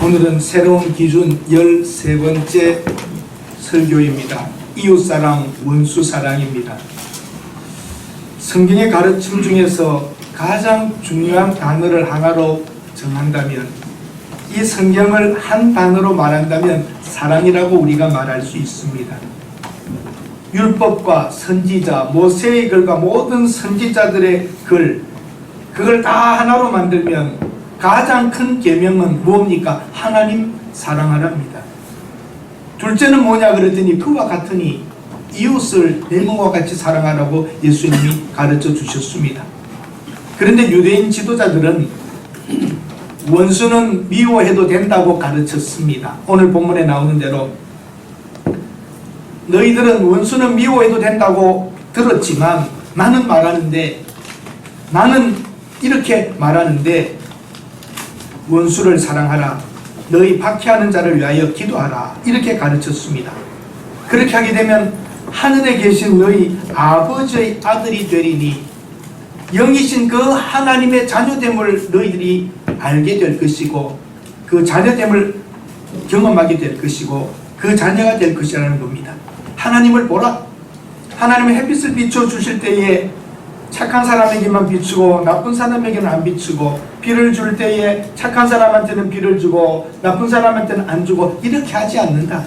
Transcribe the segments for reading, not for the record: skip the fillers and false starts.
오늘은 새로운 기준 13번째 설교입니다. 이웃사랑, 원수사랑입니다. 성경의 가르침 중에서 가장 중요한 단어를 하나로 정한다면, 이 성경을 한 단어로 말한다면 사랑이라고 우리가 말할 수 있습니다. 율법과 선지자, 모세의 글과 모든 선지자들의 글, 그걸 다 하나로 만들면 가장 큰 계명은 뭡니까? 하나님 사랑하랍니다. 둘째는 뭐냐 그랬더니 그와 같으니 이웃을 내 몸과 같이 사랑하라고 예수님이 가르쳐 주셨습니다. 그런데 유대인 지도자들은 원수는 미워해도 된다고 가르쳤습니다. 오늘 본문에 나오는 대로 너희들은 원수는 미워해도 된다고 들었지만 나는 이렇게 말하는데 원수를 사랑하라, 너희 박해하는 자를 위하여 기도하라, 이렇게 가르쳤습니다. 그렇게 하게 되면 하늘에 계신 너희 아버지의 아들이 되리니 영이신 그 하나님의 자녀됨을 너희들이 알게 될 것이고 그 자녀됨을 경험하게 될 것이고 그 자녀가 될 것이라는 겁니다. 하나님을 보라. 하나님의 햇빛을 비춰주실 때에 착한 사람에게만 비추고 나쁜 사람에게는 안 비추고, 비를 줄 때에 착한 사람한테는 비를 주고 나쁜 사람한테는 안 주고, 이렇게 하지 않는다.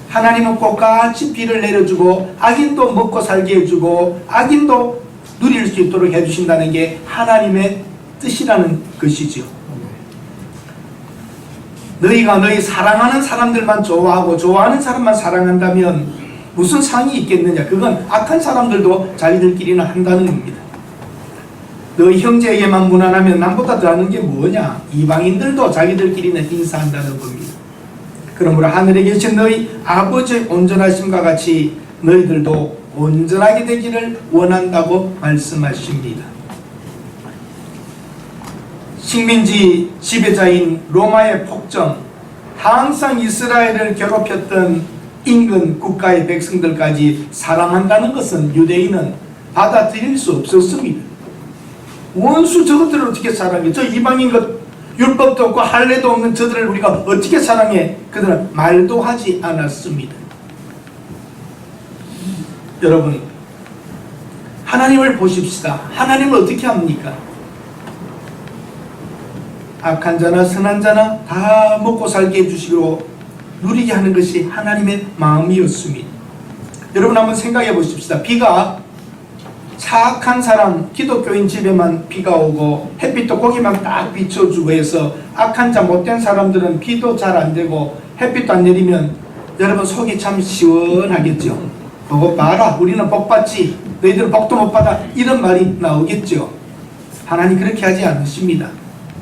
하나님은 똑같이 비를 내려주고 악인도 먹고 살게 해주고 악인도 누릴 수 있도록 해주신다는 게 하나님의 뜻이라는 것이죠. 너희가 너희 사랑하는 사람들만 좋아하고 좋아하는 사람만 사랑한다면 무슨 상이 있겠느냐. 그건 악한 사람들도 자기들끼리는 한다는 겁니다. 너희 형제에게만 무난하면 남보다 더하는 게 뭐냐. 이방인들도 자기들끼리는 인사한다는 겁니다. 그러므로 하늘에 계신 너희 아버지의 온전하심과 같이 너희들도 온전하게 되기를 원한다고 말씀하십니다. 식민지 지배자인 로마의 폭정, 항상 이스라엘을 괴롭혔던 인근 국가의 백성들까지 사랑한다는 것은 유대인은 받아들일 수 없었습니다. 원수 저것들을 어떻게 사랑해? 저 이방인 것 율법도 없고 할례도 없는 저들을 우리가 어떻게 사랑해? 그들은 말도 하지 않았습니다. 여러분, 하나님을 보십시다. 하나님을 어떻게 합니까? 악한 자나 선한 자나 다 먹고 살게 해주시고 누리게 하는 것이 하나님의 마음이었습니다. 여러분 한번 생각해 보십시다. 비가 착한 사람, 기독교인 집에만 비가 오고 햇빛도 거기만 딱 비춰주고 해서 악한 자 못된 사람들은 비도 잘 안 되고 햇빛도 안 내리면 여러분 속이 참 시원하겠죠. 그거 봐라, 우리는 복 받지, 너희들은 복도 못 받아, 이런 말이 나오겠죠. 하나님 그렇게 하지 않으십니다.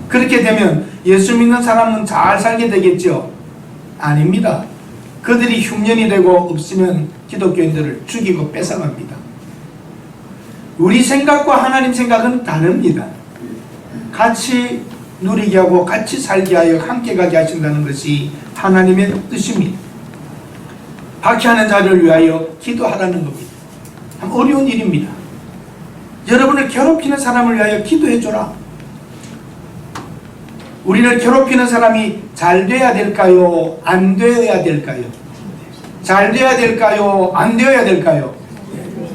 그렇게 되면 예수 믿는 사람은 잘 살게 되겠죠. 아닙니다. 그들이 흉년이 되고 없으면 기독교인들을 죽이고 뺏어갑니다. 우리 생각과 하나님 생각은 다릅니다. 같이 누리게 하고 같이 살게 하여 함께 가게 하신다는 것이 하나님의 뜻입니다. 박해하는 자를 위하여 기도하라는 겁니다. 참 어려운 일입니다. 여러분을 괴롭히는 사람을 위하여 기도해줘라. 우리를 괴롭히는 사람이 잘 돼야 될까요? 안 되어야 될까요? 잘 돼야 될까요? 안 되어야 될까요?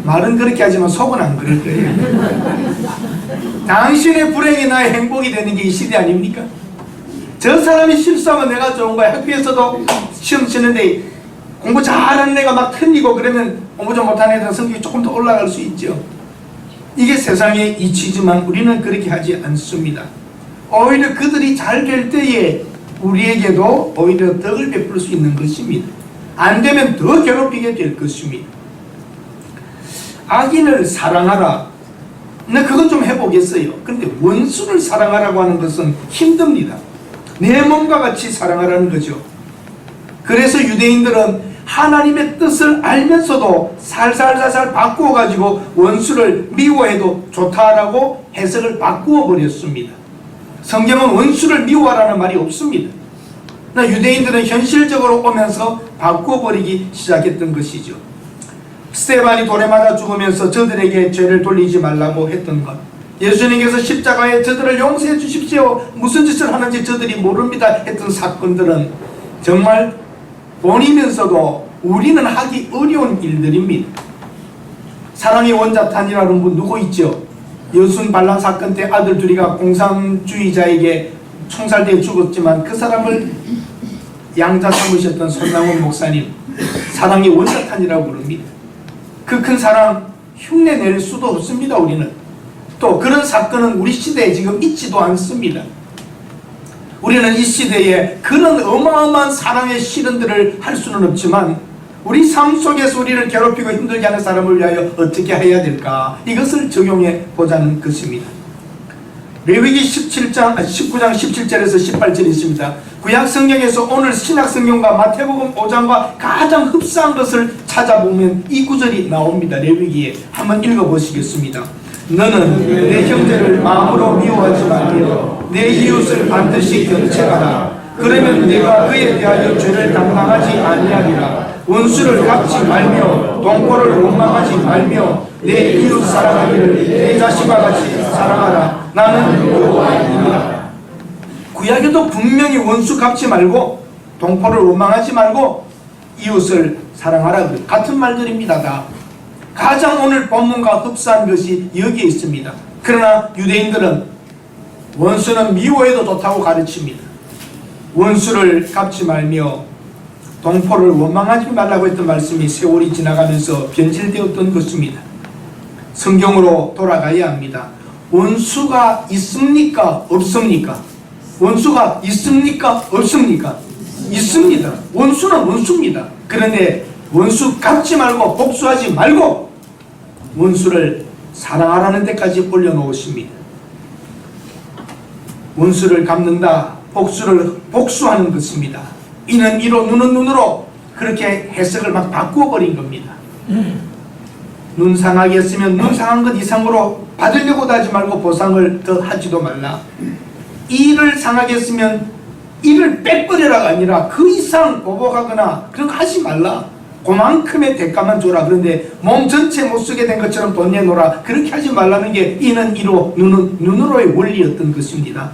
말은 그렇게 하지만 속은 안 그럴 거예요. 당신의 불행이 나의 행복이 되는 게 이 시대 아닙니까? 저 사람이 실수하면 내가 좋은 거야. 학교에서도 시험 치는데 공부 잘하는 애가 막 틀리고 그러면 공부 좀 못하는 애들은 성격이 조금 더 올라갈 수 있죠. 이게 세상의 이치지만 우리는 그렇게 하지 않습니다. 오히려 그들이 잘 될 때에 우리에게도 오히려 덕을 베풀 수 있는 것입니다. 안 되면 더 괴롭히게 될 것입니다. 악인을 사랑하라. 근데 그건 좀 해보겠어요. 근데 원수를 사랑하라고 하는 것은 힘듭니다. 내 몸과 같이 사랑하라는 거죠. 그래서 유대인들은 하나님의 뜻을 알면서도 살살살살 바꾸어 가지고 원수를 미워해도 좋다라고 해석을 바꾸어 버렸습니다. 성경은 원수를 미워하라는 말이 없습니다. 유대인들은 현실적으로 오면서 바꾸어 버리기 시작했던 것이죠. 스데반이 돌에 맞아 죽으면서 저들에게 죄를 돌리지 말라고 했던 것, 예수님께서 십자가에 저들을 용서해 주십시오, 무슨 짓을 하는지 저들이 모릅니다 했던 사건들은 정말 본이면서도 우리는 하기 어려운 일들입니다. 사랑의 원자탄이라는 분 누구 있죠? 여순 반란 사건 때 아들 둘이가 공산주의자에게 총살되어 죽었지만 그 사람을 양자 삼으셨던 손남원 목사님, 사랑의 원자탄이라고 부릅니다. 그 큰 사랑 흉내 낼 수도 없습니다. 우리는 또 그런 사건은 우리 시대에 지금 있지도 않습니다. 우리는 이 시대에 그런 어마어마한 사랑의 실현들을 할 수는 없지만 우리 삶 속에서 우리를 괴롭히고 힘들게 하는 사람을 위하여 어떻게 해야 될까, 이것을 적용해 보자는 것입니다. 레위기 19장 17절에서 18절이 있습니다. 구약 성경에서 오늘 신약 성경과 마태복음 5장과 가장 흡사한 것을 찾아보면 이 구절이 나옵니다. 레위기에 한번 읽어보시겠습니다. 너는 내 형제를 마음으로 미워하지 말며 내 이웃을 반드시 경책하라. 그러면 내가 그에 대하여 죄를 담당하지 아니하리라. 원수를 갚지 말며 동포를 원망하지 말며 내 이웃 사랑하기를 내 자식과 같이 사랑하라. 나는 여호와이니라. 구약에도 분명히 원수 갚지 말고 동포를 원망하지 말고 이웃을 사랑하라, 같은 말들입니다. 다 가장 오늘 본문과 흡사한 것이 여기에 있습니다. 그러나 유대인들은 원수는 미워해도 좋다고 가르칩니다. 원수를 갚지 말며 동포를 원망하지 말라고 했던 말씀이 세월이 지나가면서 변질되었던 것입니다. 성경으로 돌아가야 합니다. 원수가 있습니까? 없습니까? 원수가 있습니까? 없습니까? 있습니다. 원수는 원수입니다. 그런데 원수 갚지 말고 복수하지 말고 원수를 사랑하라는 데까지 올려놓으십니다. 원수를 갚는다, 복수하는 것입니다. 이는 이로 눈은 눈으로 그렇게 해석을 막 바꾸어 버린 겁니다. 눈 상하게 했으면 눈 상한 것 이상으로 받으려고도 하지 말고 보상을 더 하지도 말라. 이를 상하게 했으면 이를 빼버려라가 아니라 그 이상 보복하거나 그런 거 하지 말라. 그만큼의 대가만 줘라. 그런데 몸 전체 못 쓰게 된 것처럼 돈 내놓으라. 그렇게 하지 말라는 게 이는 이로 눈은 눈으로의 원리였던 것입니다.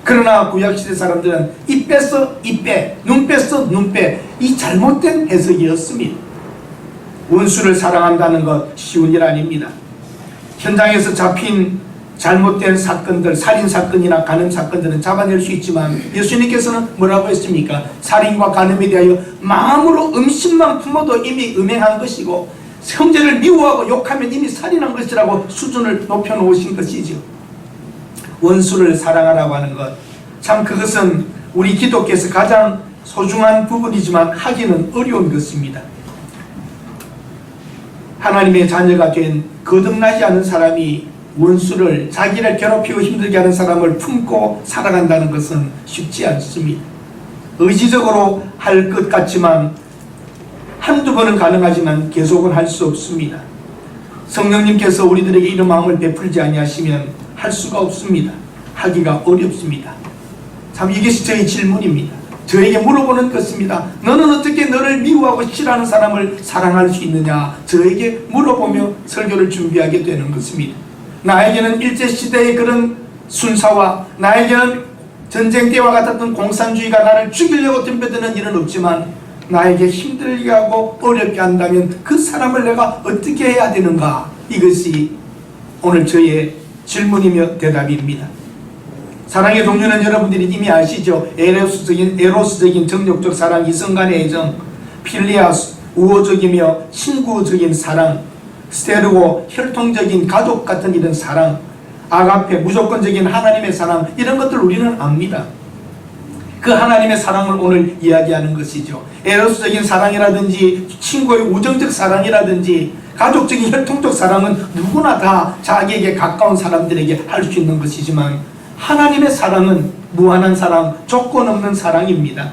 그러나 구약시대 사람들은 이 뺐어 이 빼, 눈 뺐어 눈 빼, 이 잘못된 해석이었습니다. 원수를 사랑한다는 것 쉬운 일 아닙니다. 현장에서 잡힌 잘못된 사건들, 살인사건이나 간음 사건들은 잡아낼 수 있지만 예수님께서는 뭐라고 했습니까? 살인과 간음에 대하여 마음으로 음식만 품어도 이미 음행한 것이고 형제를 미워하고 욕하면 이미 살인한 것이라고 수준을 높여놓으신 것이죠. 원수를 사랑하라고 하는 것, 참 그것은 우리 기독교에서 가장 소중한 부분이지만 하기는 어려운 것입니다. 하나님의 자녀가 된 거듭나지 않은 사람이 원수를, 자기를 괴롭히고 힘들게 하는 사람을 품고 살아간다는 것은 쉽지 않습니다. 의지적으로 할 것 같지만 한두 번은 가능하지만 계속은 할 수 없습니다. 성령님께서 우리들에게 이런 마음을 베풀지 아니하시면 할 수가 없습니다. 하기가 어렵습니다. 참 이것이 저의 질문입니다. 저에게 물어보는 것입니다. 너는 어떻게 너를 미워하고 싫어하는 사람을 사랑할 수 있느냐? 저에게 물어보며 설교를 준비하게 되는 것입니다. 나에게는 일제시대의 그런 순사와 나에게는 전쟁 때와 같았던 공산주의가 나를 죽이려고 덤벼드는 일은 없지만 나에게 힘들게 하고 어렵게 한다면 그 사람을 내가 어떻게 해야 되는가? 이것이 오늘 저의 질문이며 대답입니다. 사랑의 종류는 여러분들이 이미 아시죠? 에로스적인 정욕적 사랑, 이성간의 애정, 필리아스, 우호적이며 친구적인 사랑, 스테르고 혈통적인 가족 같은 이런 사랑, 아가페 무조건적인 하나님의 사랑, 이런 것들 우리는 압니다. 그 하나님의 사랑을 오늘 이야기하는 것이죠. 에로스적인 사랑이라든지 친구의 우정적 사랑이라든지 가족적인 혈통적 사랑은 누구나 다 자기에게 가까운 사람들에게 할 수 있는 것이지만 하나님의 사랑은 무한한 사랑, 조건 없는 사랑입니다.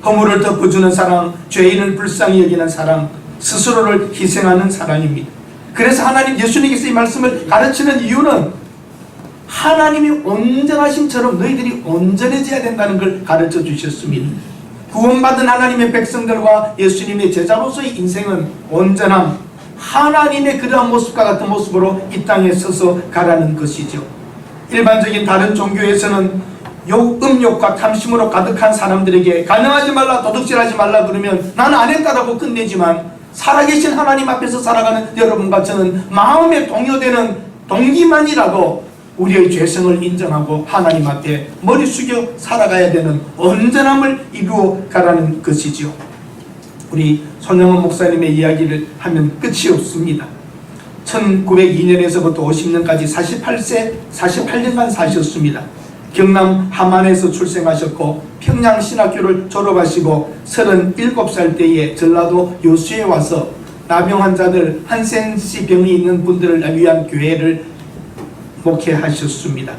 허물을 덮어주는 사랑, 죄인을 불쌍히 여기는 사랑, 스스로를 희생하는 사랑입니다. 그래서 하나님, 예수님께서 이 말씀을 가르치는 이유는 하나님이 온전하심처럼 너희들이 온전해져야 된다는 걸 가르쳐 주셨습니다. 구원받은 하나님의 백성들과 예수님의 제자로서의 인생은 온전함, 하나님의 그러한 모습과 같은 모습으로 이 땅에 서서 가라는 것이죠. 일반적인 다른 종교에서는 음욕과 탐심으로 가득한 사람들에게 간음하지 말라, 도둑질하지 말라 그러면 나는 안 했다라고 끝내지만, 살아계신 하나님 앞에서 살아가는 여러분과 저는 마음에 동요되는 동기만이라도 우리의 죄성을 인정하고 하나님 앞에 머리 숙여 살아가야 되는 온전함을 이루어 가라는 것이죠. 우리 손영원 목사님의 이야기를 하면 끝이 없습니다. 1902년에서부터 50년까지 48년간 사셨습니다. 경남 함안에서 출생하셨고 평양신학교를 졸업하시고 37살 때에 전라도 여수에 와서 나병 환자들, 한센시 병이 있는 분들을 위한 교회를 목회하셨습니다.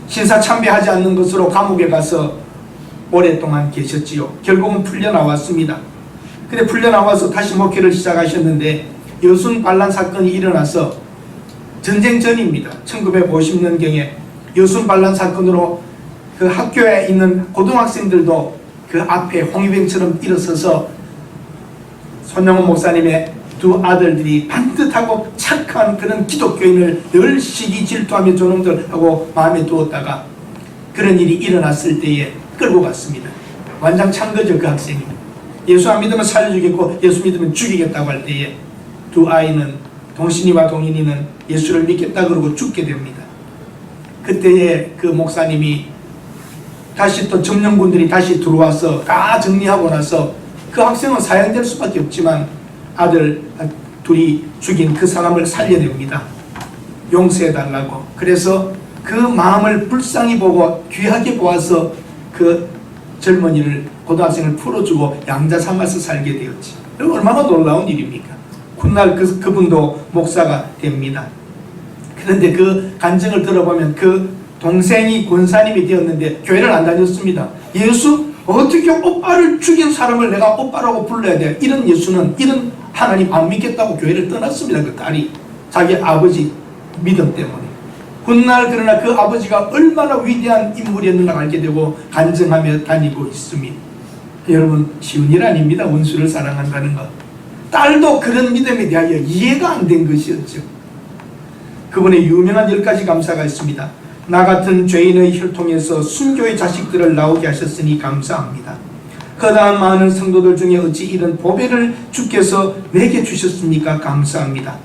신사참배하지 않는 것으로 감옥에 가서 오랫동안 계셨지요. 결국은 풀려나왔습니다. 근데 풀려나와서 다시 목회를 시작하셨는데 여순 반란 사건이 일어나서 전쟁 전입니다. 1950년경에 여순 반란 사건으로 그 학교에 있는 고등학생들도 그 앞에 홍위병처럼 일어서서 손영원 목사님의 두 아들들이 반듯하고 착한 그런 기독교인을 늘 시기 질투하며 저놈들하고 마음에 두었다가 그런 일이 일어났을 때에 끌고 갔습니다. 완장 찬 거죠. 그 학생이 예수 안 믿으면 살려주겠고 예수 믿으면 죽이겠다고 할 때에 두 아이는, 동신이와 동인이는 예수를 믿겠다 그러고 죽게 됩니다. 그때에 그 목사님이 다시 또 점령군들이 다시 들어와서 다 정리하고 나서 그 학생은 사형될 수밖에 없지만 아들 둘이 죽인 그 사람을 살려냅니다. 용서해달라고. 그래서 그 마음을 불쌍히 보고 귀하게 보아서 그 젊은이를, 고등학생을 풀어주고 양자 삼아서 살게 되었지. 얼마나 놀라운 일입니까? 훗날 그분도 목사가 됩니다. 그런데 그 간증을 들어보면 그 동생이 권사님이 되었는데 교회를 안 다녔습니다. 예수 어떻게 오빠를 죽인 사람을 내가 오빠라고 불러야 돼? 이런 예수는, 이런 하나님 안 믿겠다고 교회를 떠났습니다. 그 딸이 자기 아버지 믿음 때문에. 훗날 그러나 그 아버지가 얼마나 위대한 인물이었는가 알게 되고 간증하며 다니고 있습니다. 여러분, 쉬운 일 아닙니다. 원수를 사랑한다는 것. 딸도 그런 믿음에 대하여 이해가 안 된 것이었죠. 그분의 유명한 10가지 감사가 있습니다. 나 같은 죄인의 혈통에서 순교의 자식들을 나오게 하셨으니 감사합니다. 허다한 많은 성도들 중에 어찌 이런 보배를 주께서 내게 주셨습니까? 감사합니다.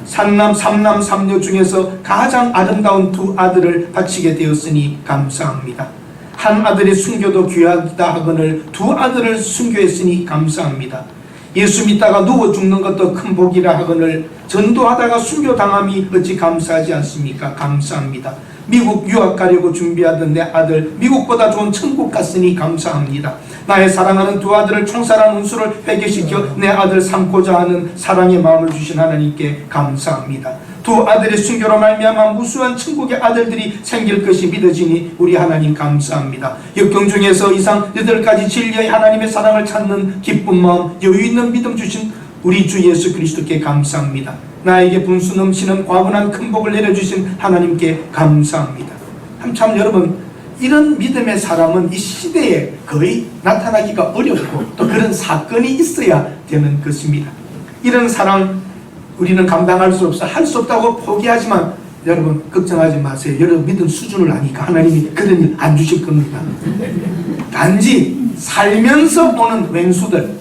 삼남 삼녀 중에서 가장 아름다운 두 아들을 바치게 되었으니 감사합니다. 한 아들의 순교도 귀하다 하거늘 두 아들을 순교했으니 감사합니다. 예수 믿다가 누워 죽는 것도 큰 복이라 하거늘 전도하다가 순교당함이 어찌 감사하지 않습니까? 감사합니다. 미국 유학 가려고 준비하던 내 아들 미국보다 좋은 천국 갔으니 감사합니다. 나의 사랑하는 두 아들을 총살한 운수를 회개시켜 내 아들 삼고자 하는 사랑의 마음을 주신 하나님께 감사합니다. 두 아들의 순교로 말미암아 무수한 천국의 아들들이 생길 것이 믿어지니 우리 하나님 감사합니다. 역경 중에서 이상 8가지 진리의 하나님의 사랑을 찾는 기쁜 마음, 여유 있는 믿음 주신 우리 주 예수 그리스도께 감사합니다. 나에게 분수 넘치는 과분한 큰 복을 내려주신 하나님께 감사합니다. 참 여러분, 이런 믿음의 사람은 이 시대에 거의 나타나기가 어렵고 또 그런 사건이 있어야 되는 것입니다. 이런 사랑 우리는 감당할 수 없어, 할 수 없다고 포기하지만 여러분 걱정하지 마세요. 여러분 믿음 수준을 아니까 하나님이 그런 일 안 주실 겁니다. 단지 살면서 오는 왼수들,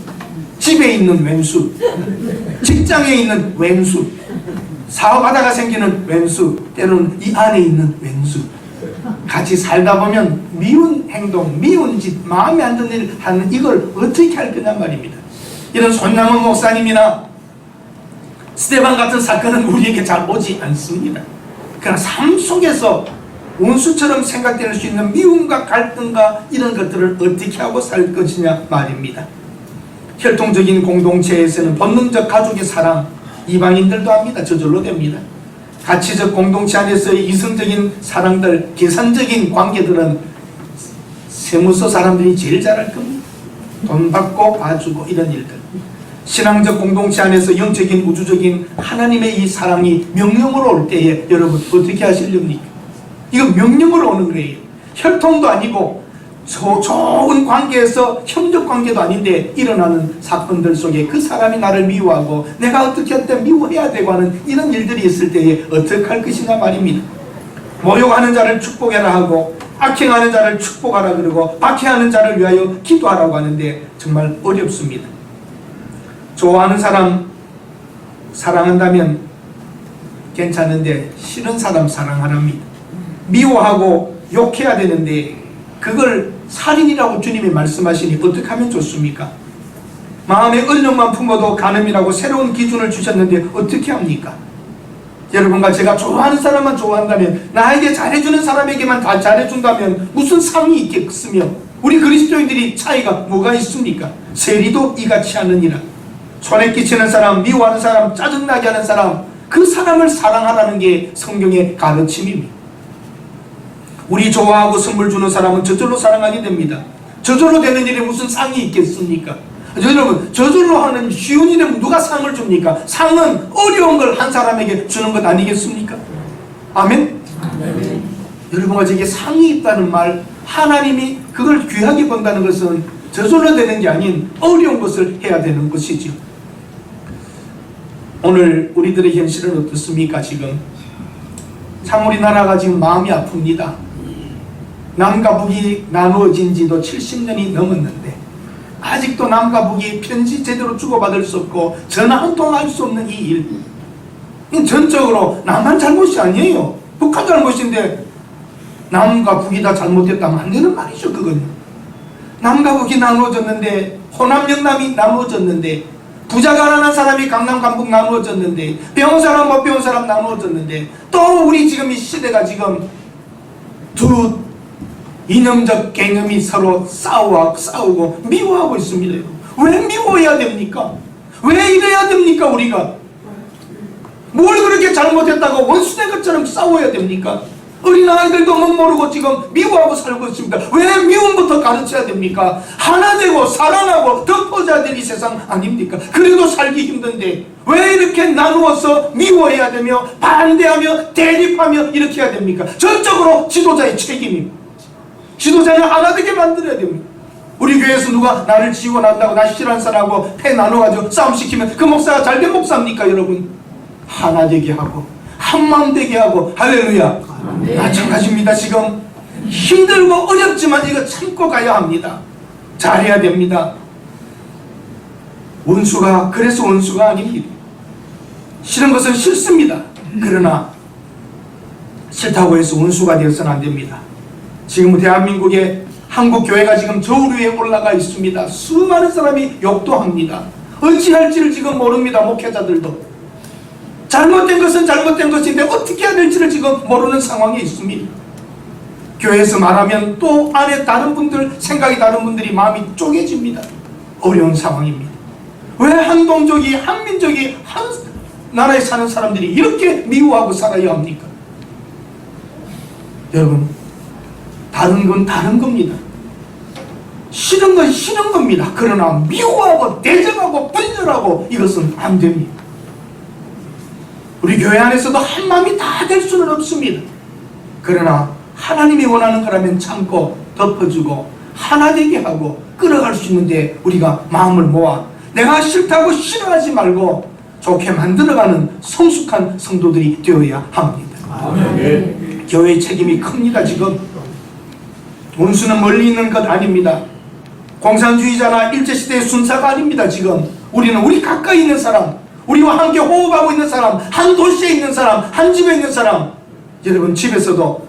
집에 있는 왼수, 직장에 있는 왼수, 사업하다가 생기는 왼수, 때로는 이 안에 있는 왼수, 같이 살다 보면 미운 행동, 미운 짓, 마음에 안 드는 일 하는 이걸 어떻게 할 거냐 말입니다. 이런 손남은 목사님이나 스데반 같은 사건은 우리에게 잘 오지 않습니다. 그러나 삶 속에서 원수처럼 생각될 수 있는 미움과 갈등과 이런 것들을 어떻게 하고 살 것이냐 말입니다. 혈통적인 공동체에서는 본능적 가족의 사랑, 이방인들도 합니다. 저절로 됩니다. 가치적 공동체 안에서의 이성적인 사랑들, 계산적인 관계들은 세무서 사람들이 제일 잘할 겁니다. 돈 받고 봐주고 이런 일들. 신앙적 공동체 안에서 영적인 우주적인 하나님의 이 사랑이 명령으로 올 때에 여러분 어떻게 하시렵니까? 이거 명령으로 오는 거예요. 혈통도 아니고 좋은 관계에서 형적 관계도 아닌데 일어나는 사건들 속에 그 사람이 나를 미워하고 내가 어떻게 할 때 미워해야 되고 하는 이런 일들이 있을 때에 어떻게 할 것이냐 말입니다. 모욕하는 자를 축복해라 하고 악행하는 자를 축복하라 그러고 박해하는 자를 위하여 기도하라고 하는데 정말 어렵습니다. 좋아하는 사람 사랑한다면 괜찮은데 싫은 사람 사랑하랍니다. 미워하고 욕해야 되는데 그걸 살인이라고 주님이 말씀하시니 어떻게 하면 좋습니까? 마음의 얼력만 품어도 간음이라고 새로운 기준을 주셨는데 어떻게 합니까? 여러분과 제가 좋아하는 사람만 좋아한다면, 나에게 잘해주는 사람에게만 다 잘해준다면 무슨 상이 있겠으며, 우리 그리스도인들이 차이가 뭐가 있습니까? 세리도 이같이 하느니라. 손에 끼치는 사람, 미워하는 사람, 짜증나게 하는 사람, 그 사람을 사랑하라는 게 성경의 가르침입니다. 우리 좋아하고 선물 주는 사람은 저절로 사랑하게 됩니다. 저절로 되는 일에 무슨 상이 있겠습니까? 여러분, 저절로 하는 쉬운 일에 누가 상을 줍니까? 상은 어려운 걸 한 사람에게 주는 것 아니겠습니까? 아멘? 아멘. 여러분과 제게 상이 있다는 말, 하나님이 그걸 귀하게 본다는 것은 저절로 되는 게 아닌 어려운 것을 해야 되는 것이죠. 오늘 우리들의 현실은 어떻습니까? 지금 참 우리나라가 지금 마음이 아픕니다. 남과 북이 나누어진 지도 70년이 넘었는데 아직도 남과 북이 편지 제대로 주고받을 수 없고 전화 한 통 할 수 없는 이 일, 전적으로 남한 잘못이 아니에요. 북한 잘못인데 남과 북이 다 잘못됐다면 안 되는 말이죠. 그건 남과 북이 나누어졌는데, 호남 영남이 나누어졌는데, 부자 가난한 사람이 강남 강북 나누어졌는데, 배운 사람 못 배운 사람 나누어졌는데, 또 우리 지금 이 시대가 지금 두 이념적 개념이 서로 싸우고 미워하고 있습니다. 왜 미워해야 됩니까? 왜 이래야 됩니까? 우리가 뭘 그렇게 잘못했다고 원수된 것처럼 싸워야 됩니까? 어린아이들도 못 모르고 지금 미워하고 살고 있습니다. 왜 미움부터 가르쳐야 됩니까? 하나 되고 사랑하고 덮어져야 될 이 세상 아닙니까? 그래도 살기 힘든데 왜 이렇게 나누어서 미워해야 되며 반대하며 대립하며 이렇게 해야 됩니까? 전적으로 지도자의 책임입니다. 지도자는 하나 되게 만들어야 됩니다. 우리 교회에서 누가 나를 지원한다고, 나 싫어하는 사람하고 패 나눠가지고 싸움시키면 그 목사가 잘된 목사입니까? 여러분, 하나 되게 하고 한마음 되게 하고, 할렐루야. 마찬가지입니다. 지금 힘들고 어렵지만 이거 참고 가야 합니다. 잘해야 됩니다. 그래서 원수가 아닙니다. 싫은 것은 싫습니다. 그러나 싫다고 해서 원수가 되어서는 안 됩니다. 지금 대한민국의 한국 교회가 지금 저울 위에 올라가 있습니다. 수많은 사람이 욕도 합니다. 어찌할지를 지금 모릅니다. 목회자들도 잘못된 것은 잘못된 것인데 어떻게 해야 될지를 지금 모르는 상황에 있습니다. 교회에서 말하면 또 안에 다른 분들, 생각이 다른 분들이 마음이 쪼개집니다. 어려운 상황입니다. 왜 한동족이, 한민족이, 한 나라에 사는 사람들이 이렇게 미워하고 살아야 합니까? 여러분, 다른 건 다른 겁니다. 싫은 건 싫은 겁니다. 그러나 미워하고 대적하고 분열하고 이것은 안 됩니다. 우리 교회 안에서도 한 마음이 다 될 수는 없습니다. 그러나 하나님이 원하는 거라면 참고 덮어주고 하나 되게 하고 끌어갈 수 있는데 우리가 마음을 모아 내가 싫다고 싫어하지 말고 좋게 만들어가는 성숙한 성도들이 되어야 합니다. 아멘. 교회의 책임이 큽니다. 지금 원수는 멀리 있는 것 아닙니다. 공산주의자나 일제시대의 순사가 아닙니다. 지금 우리는 우리 가까이 있는 사람, 우리와 함께 호흡하고 있는 사람, 한 도시에 있는 사람, 한 집에 있는 사람. 여러분, 집에서도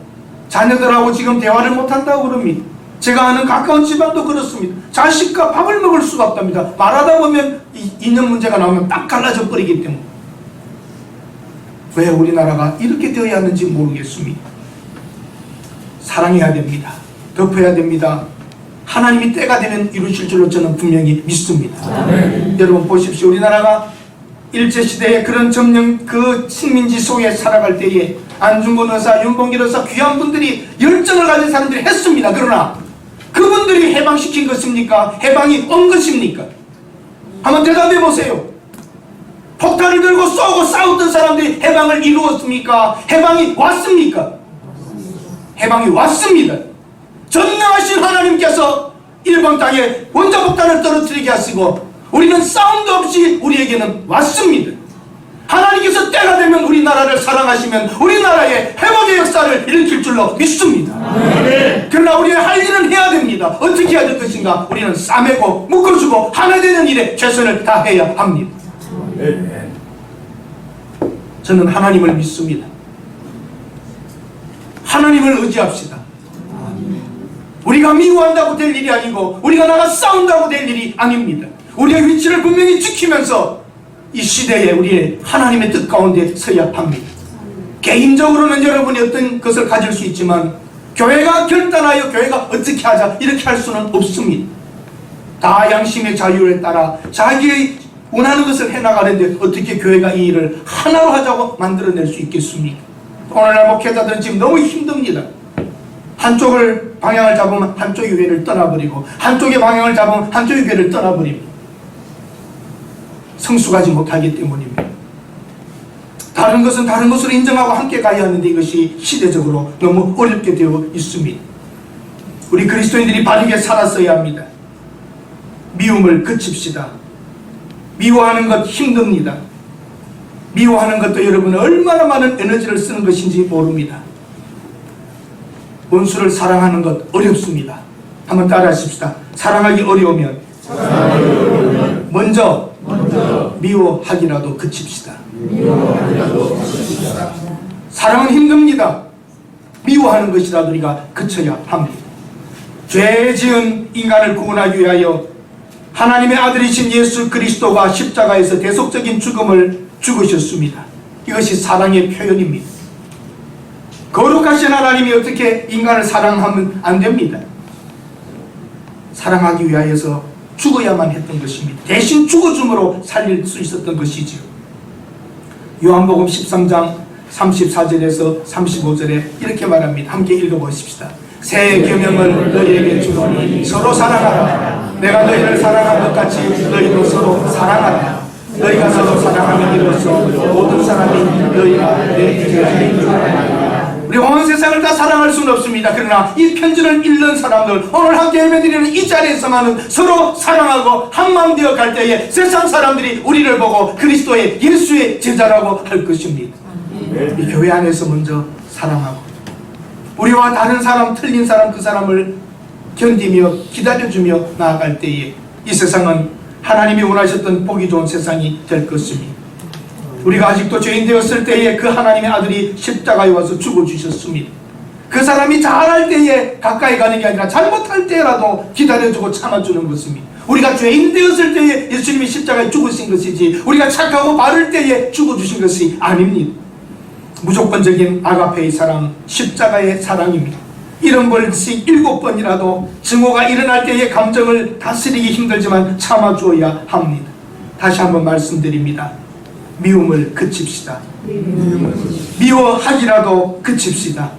자녀들하고 지금 대화를 못한다고 그럽니다. 제가 아는 가까운 집안도 그렇습니다. 자식과 밥을 먹을 수가 없답니다. 말하다 보면 이념 문제가 나오면 딱 갈라져 버리기 때문에. 왜 우리나라가 이렇게 되어야 하는지 모르겠습니다. 사랑해야 됩니다. 덮어야 됩니다. 하나님이 때가 되면 이루실 줄로 저는 분명히 믿습니다. 네. 여러분 보십시오. 우리나라가 일제시대의 그런 점령 그 식민지 속에 살아갈 때에 안중근 의사, 윤봉길 의사, 귀한 분들이 열정을 가진 사람들이 했습니다. 그러나 그분들이 해방시킨 것입니까? 해방이 온 것입니까? 한번 대답해 보세요. 폭탄을 들고 쏘고 싸웠던 사람들이 해방을 이루었습니까? 해방이 왔습니까? 해방이 왔습니다. 전능하신 하나님께서 일본 땅에 원자폭탄을 떨어뜨리게 하시고 우리는 싸움도 없이 우리에게는 왔습니다. 하나님께서 때가 되면 우리나라를 사랑하시면 우리나라의 회복의 역사를 일으킬 줄로 믿습니다. 그러나 우리는 할 일은 해야 됩니다. 어떻게 해야 될 것인가? 우리는 싸매고 묶어주고 하나 되는 일에 최선을 다해야 합니다. 저는 하나님을 믿습니다. 하나님을 의지합시다. 우리가 미워한다고 될 일이 아니고 우리가 나가 싸운다고 될 일이 아닙니다. 우리의 위치를 분명히 지키면서 이 시대에 우리의 하나님의 뜻 가운데 서야 합니다. 개인적으로는 여러분이 어떤 것을 가질 수 있지만 교회가 결단하여 교회가 어떻게 하자 이렇게 할 수는 없습니다. 다 양심의 자유에 따라 자기의 원하는 것을 해나가는데 어떻게 교회가 이 일을 하나로 하자고 만들어낼 수 있겠습니까? 오늘날 목회자들은 지금 너무 힘듭니다. 한쪽을 방향을 잡으면 한쪽의 교회를 떠나버리고 한쪽의 방향을 잡으면 한쪽의 교회를 떠나버립니다. 성숙하지 못하기 때문입니다. 다른 것은 다른 것으로 인정하고 함께 가야 하는데 이것이 시대적으로 너무 어렵게 되어 있습니다. 우리 그리스도인들이 바르게 살았어야 합니다. 미움을 그칩시다. 미워하는 것 힘듭니다. 미워하는 것도 여러분은 얼마나 많은 에너지를 쓰는 것인지 모릅니다. 원수를 사랑하는 것 어렵습니다. 한번 따라 하십시다. 사랑하기 어려우면 먼저 미워하기라도 그칩시다. 사랑은 힘듭니다. 미워하는 것이라도 우리가 그쳐야 합니다. 죄 지은 인간을 구원하기 위하여 하나님의 아들이신 예수 그리스도가 십자가에서 대속적인 죽음을 죽으셨습니다. 이것이 사랑의 표현입니다. 거룩하신 하나님이 어떻게 인간을 사랑하면 안 됩니다. 사랑하기 위하여서 죽어야만 했던 것입니다. 대신 죽어줌으로 살릴 수 있었던 것이지요. 요한복음 13장 34절에서 35절에 이렇게 말합니다. 함께 읽어보십시다. 새 계명을 너희에게 주노니 서로 사랑하라. 내가 너희를 사랑한 것 같이 너희도 서로 사랑하라. 너희가 서로 사랑하는 이로써 모든 사람이 너희가 내 제자인 줄 알리라. 우리 온 세상을 다 사랑할 수는 없습니다. 그러나 이 편지를 읽는 사람들, 오늘 함께 예배드리는 이 자리에서만은 서로 사랑하고 한마음 되어 갈 때에 세상 사람들이 우리를 보고 그리스도의 예수의 제자라고 할 것입니다. 이 교회 안에서 먼저 사랑하고 우리와 다른 사람, 틀린 사람, 그 사람을 견디며 기다려주며 나아갈 때에 이 세상은 하나님이 원하셨던 보기 좋은 세상이 될 것입니다. 우리가 아직도 죄인 되었을 때에 그 하나님의 아들이 십자가에 와서 죽어주셨습니다. 그 사람이 잘할 때에 가까이 가는 게 아니라 잘못할 때라도 기다려주고 참아주는 것입니다. 우리가 죄인 되었을 때에 예수님이 십자가에 죽으신 것이지 우리가 착하고 바를 때에 죽어주신 것이 아닙니다. 무조건적인 아가페의 사랑, 십자가의 사랑입니다. 이런 벌씩 7번이라도 증오가 일어날 때의 감정을 다스리기 힘들지만 참아주어야 합니다. 다시 한번 말씀드립니다. 미움을 그칩시다. 미워하기라도 그칩시다.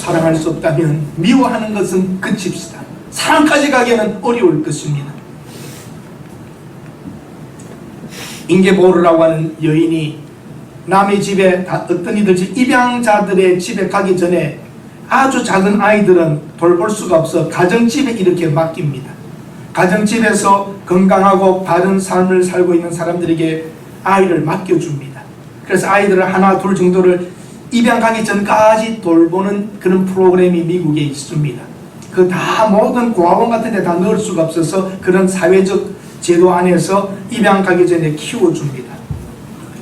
사랑할 수 없다면 미워하는 것은 그칩시다. 사랑까지 가기에는 어려울 것입니다. 인게보르라고 하는 여인이 남의 집에 어떤 이들 집 입양자들의 집에 가기 전에 아주 작은 아이들은 돌볼 수가 없어 가정집에 이렇게 맡깁니다. 가정집에서 건강하고 바른 삶을 살고 있는 사람들에게 아이를 맡겨줍니다. 그래서 아이들을 하나 둘 정도를 입양 가기 전까지 돌보는 그런 프로그램이 미국에 있습니다. 그 다 모든 고아원 같은 데 다 넣을 수가 없어서 그런 사회적 제도 안에서 입양 가기 전에 키워줍니다.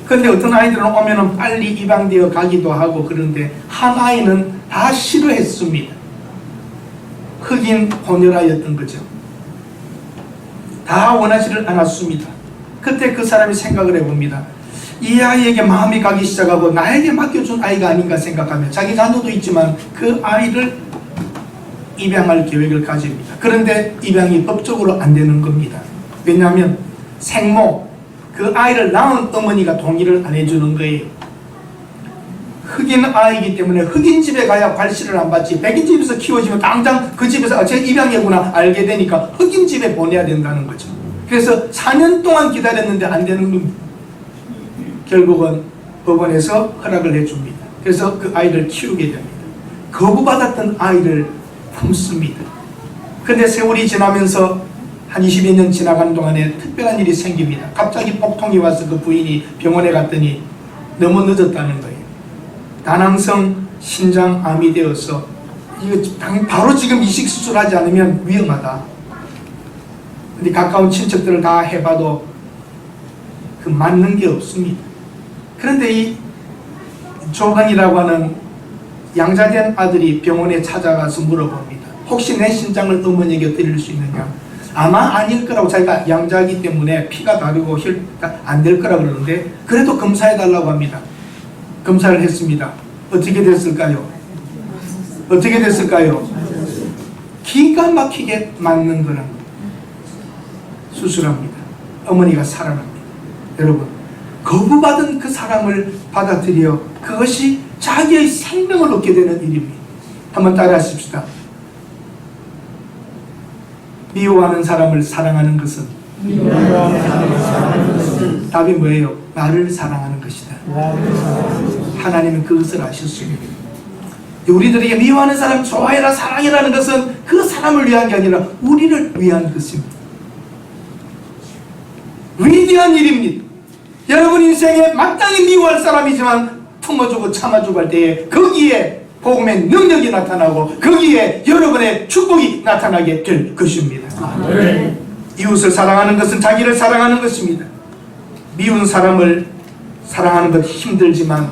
그런데 어떤 아이들은 오면은 빨리 입양되어 가기도 하고 그런데 한 아이는 다 싫어했습니다. 흑인 혼혈아이였던 거죠. 다 원하지를 않았습니다. 그때 그 사람이 생각을 해봅니다. 이 아이에게 마음이 가기 시작하고 나에게 맡겨준 아이가 아닌가 생각하며 자기 자녀도 있지만 그 아이를 입양할 계획을 가집니다. 그런데 입양이 법적으로 안 되는 겁니다. 왜냐하면 생모, 그 아이를 낳은 어머니가 동의를 안 해주는 거예요. 흑인 아이이기 때문에 흑인 집에 가야 관시를 안 받지 백인 집에서 키워지면 당장 그 집에서 제 입양이구나 알게 되니까 흑인 집에 보내야 된다는 거죠. 그래서 4년 동안 기다렸는데 안 되는 겁니다. 결국은 법원에서 허락을 해줍니다. 그래서 그 아이를 키우게 됩니다. 거부받았던 아이를 품습니다. 근데 세월이 지나면서 한 20여 년 지나가는 동안에 특별한 일이 생깁니다. 갑자기 복통이 와서 그 부인이 병원에 갔더니 너무 늦었다는 거예요. 다낭성 신장암이 되어서 이거 바로 지금 이식 수술하지 않으면 위험하다. 근데 가까운 친척들을 다 해봐도 그 맞는 게 없습니다. 그런데 이 조간이라고 하는 양자된 아들이 병원에 찾아가서 물어봅니다. 혹시 내 신장을 어머니에게 드릴 수 있느냐? 아마 아닐 거라고, 자기가 양자이기 때문에 피가 다르고 혈가 안 될 거라고 그러는데 그래도 검사해달라고 합니다. 검사를 했습니다. 어떻게 됐을까요? 어떻게 됐을까요? 기가 막히게 맞는 거는 수술합니다. 어머니가 살아납니다. 여러분, 거부받은 그 사람을 받아들여 그것이 자기의 생명을 얻게 되는 일입니다. 한번 따라 하십시다. 미워하는 사람을 사랑하는 것은 답이 뭐예요? 나를 사랑하는 것이다. 하나님은 그것을 아셨습니다. 우리들에게 미워하는 사람 좋아해라 사랑해라는 것은 그 사람을 위한 게 아니라 우리를 위한 것입니다. 위대한 일입니다. 여러분 인생에 마땅히 미워할 사람이지만 품어주고 참아주고 할 때에 거기에 복음의 능력이 나타나고 거기에 여러분의 축복이 나타나게 될 것입니다. 네. 이웃을 사랑하는 것은 자기를 사랑하는 것입니다. 미운 사람을 사랑하는 것 힘들지만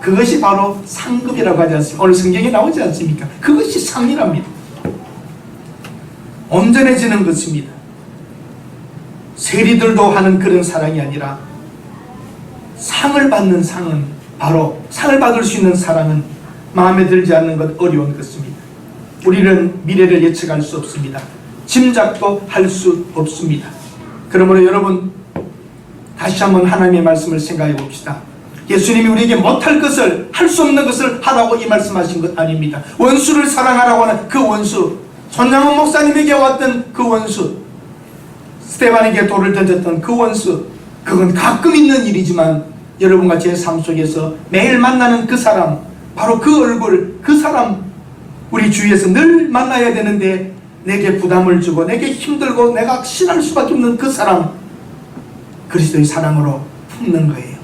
그것이 바로 상급이라고 하지 않습니까? 오늘 성경에 나오지 않습니까? 그것이 상이랍니다. 온전해지는 것입니다. 세리들도 하는 그런 사랑이 아니라 상을 받는 상은 바로 상을 받을 수 있는 사랑은 마음에 들지 않는 것 어려운 것입니다. 우리는 미래를 예측할 수 없습니다. 짐작도 할 수 없습니다. 그러므로 여러분 다시 한번 하나님의 말씀을 생각해 봅시다. 예수님이 우리에게 못할 것을 할 수 없는 것을 하라고 이 말씀하신 것 아닙니다. 원수를 사랑하라고 하는 그 원수, 손양원 목사님에게 왔던 그 원수, 스테반에게 돌을 던졌던 그 원수, 그건 가끔 있는 일이지만 여러분과 제 삶 속에서 매일 만나는 그 사람, 바로 그 얼굴, 그 사람 우리 주위에서 늘 만나야 되는데 내게 부담을 주고 내게 힘들고 내가 싫어할 수밖에 없는 그 사람, 그리스도의 사랑으로 품는 거예요.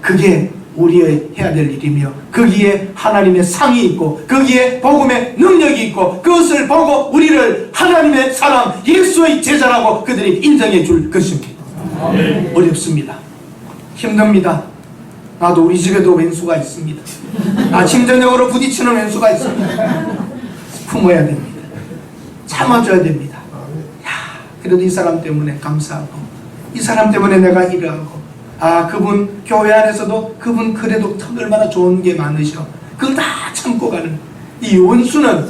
그게 우리의 해야 될 일이며 거기에 하나님의 상이 있고 거기에 복음의 능력이 있고 그것을 보고 우리를 하나님의 사람 예수의 제자라고 그들이 인정해 줄 것입니다. 어렵습니다. 힘듭니다. 나도 우리 집에도 왼수가 있습니다. 아침 저녁으로 부딪히는 왼수가 있습니다. 품어야 됩니다. 참아줘야 됩니다. 야, 그래도 이 사람 때문에 감사하고 이 사람 때문에 내가 일하고 그분 교회 안에서도 그분 그래도 얼마나 좋은 게 많으셔. 그걸 다 참고 가는 이 원수는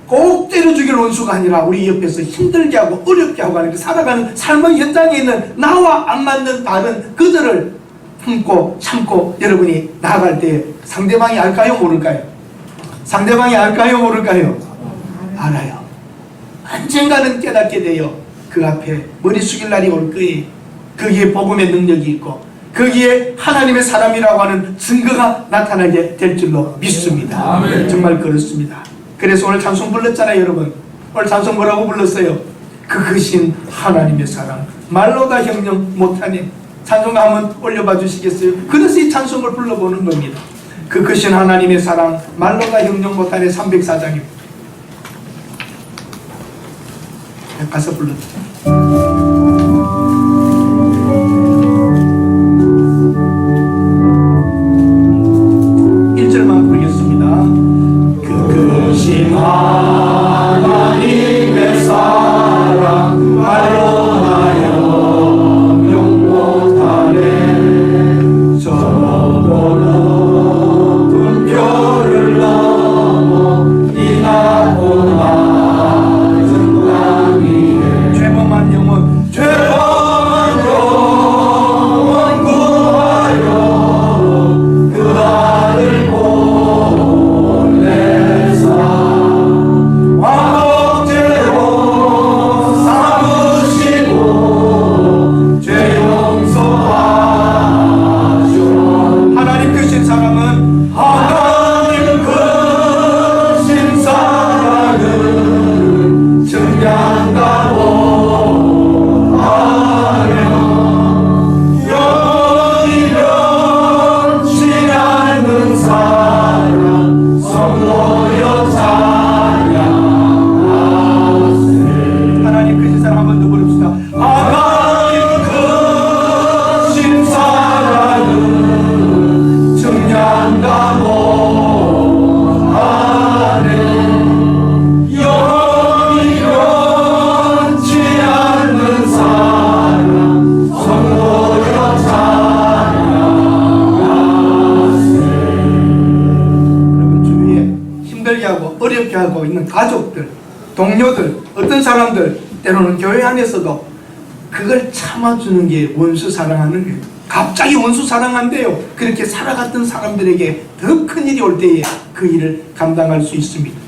꼭 때려 죽일 원수가 아니라 우리 옆에서 힘들게 하고 어렵게 하고 하는 살아가는 삶의 현장에 있는 나와 안 맞는 다른 그들을 품고 참고 여러분이 나아갈 때 상대방이 알까요? 모를까요? 상대방이 알까요? 모를까요? 알아요. 언젠가는 깨닫게 돼요. 그 앞에 머리 숙일 날이 올 거예요. 거기에 복음의 능력이 있고 거기에 하나님의 사람이라고 하는 증거가 나타나게 될 줄로 믿습니다. 아멘. 정말 그렇습니다. 그래서 오늘 찬송 불렀잖아요. 여러분 오늘 찬송 뭐라고 불렀어요? 그것인 하나님의 사랑 말로 다 형용 못하네. 찬송 한번 올려봐 주시겠어요? 그래서 이 찬송을 불러보는 겁니다. 그것인 하나님의 사랑 말로 다 형용 못하네. 304장입니다. 가서 불러주세요. 하나님의 사랑 말로 하여 용 못하네. 저 높은 별을 넘어 이 낮고 낮은 땅 위에 죄범한 영혼 구하여 그 아들 보내사 함께하고 있는 가족들, 동료들, 어떤 사람들, 때로는 교회 안에서도 그걸 참아주는 게 원수 사랑하는 거예요. 갑자기 원수 사랑한대요. 그렇게 살아갔던 사람들에게 더 큰 일이 올 때에 그 일을 감당할 수 있습니다.